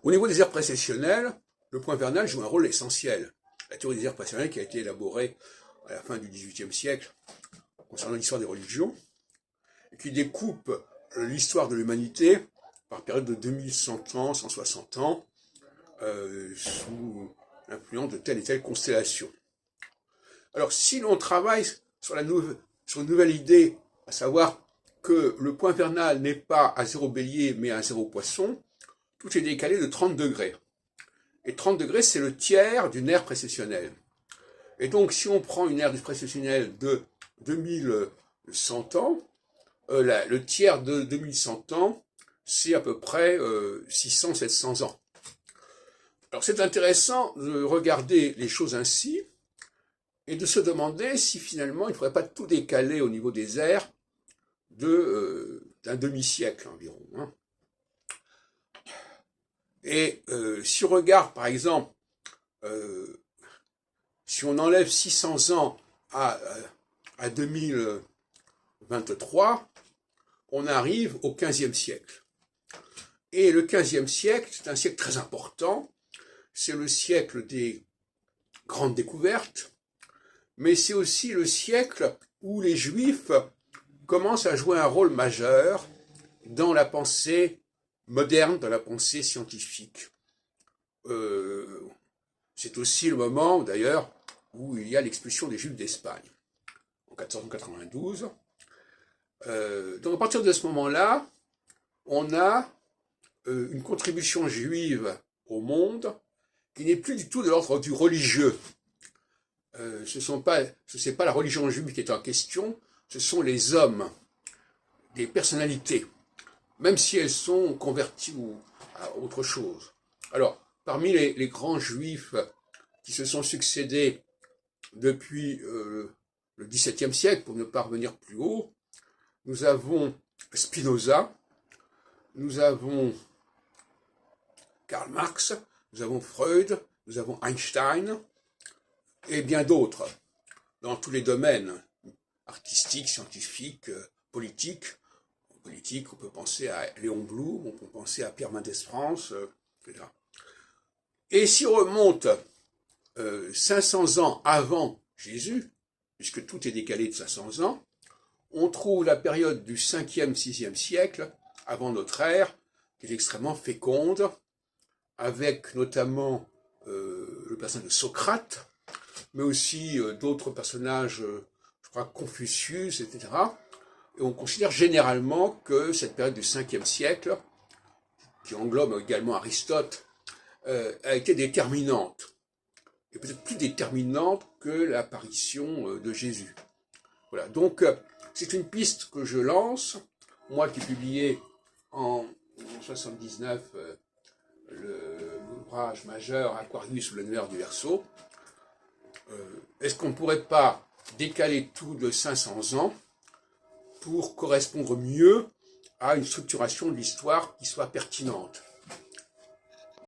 Au niveau des ères précessionnelles, le point vernal joue un rôle essentiel. La théorie des ères précessionnelles qui a été élaborée à la fin du XVIIIe siècle concernant l'histoire des religions, et qui découpe l'histoire de l'humanité par période de 2100 ans, 160 ans, sous l'influence de telle et telle constellation. Alors, si l'on travaille sur une nouvelle idée, à savoir que le point vernal n'est pas à 0 bélier, mais à 0 poisson, tout est décalé de 30 degrés. Et 30 degrés, c'est le tiers d'une ère précessionnelle. Et donc, si on prend une ère précessionnelle de 2100 ans, le tiers de 2100 ans, c'est à peu près 600-700 ans. Alors, c'est intéressant de regarder les choses ainsi, et de se demander si finalement il ne faudrait pas tout décaler au niveau des ères d'un demi-siècle environ. Hein. Et si on regarde par exemple, si on enlève 600 ans à 2023, on arrive au 15e siècle. Et le 15e siècle, c'est un siècle très important, c'est le siècle des grandes découvertes, mais c'est aussi le siècle où les Juifs commencent à jouer un rôle majeur dans la pensée moderne, dans la pensée scientifique. C'est aussi le moment, d'ailleurs, où il y a l'expulsion des Juifs d'Espagne, en 1492. Donc à partir de ce moment-là, on a une contribution juive au monde qui n'est plus du tout de l'ordre du religieux. Ce n'est pas la religion juive qui est en question, ce sont les hommes, des personnalités, même si elles sont converties à autre chose. Alors, parmi les grands juifs qui se sont succédés depuis le XVIIe siècle, pour ne pas revenir plus haut, nous avons Spinoza, nous avons Karl Marx, nous avons Freud, nous avons Einstein, et bien d'autres, dans tous les domaines, artistiques, scientifiques, politiques. En politique, on peut penser à Léon Blum, on peut penser à Pierre Mendès France, etc. Et si on remonte 500 ans avant Jésus, puisque tout est décalé de 500 ans, on trouve la période du 5e, 6e siècle, avant notre ère, qui est extrêmement féconde, avec notamment le personnage de Socrate, mais aussi d'autres personnages, je crois Confucius, etc. Et on considère généralement que cette période du 5e siècle, qui englobe également Aristote, a été déterminante, et peut-être plus déterminante que l'apparition de Jésus. Voilà, donc c'est une piste que je lance, moi qui ai publié en 1979 l'ouvrage majeur Aquarius, l'univers du Verseau. Est-ce qu'on ne pourrait pas décaler tout de 500 ans pour correspondre mieux à une structuration de l'histoire qui soit pertinente?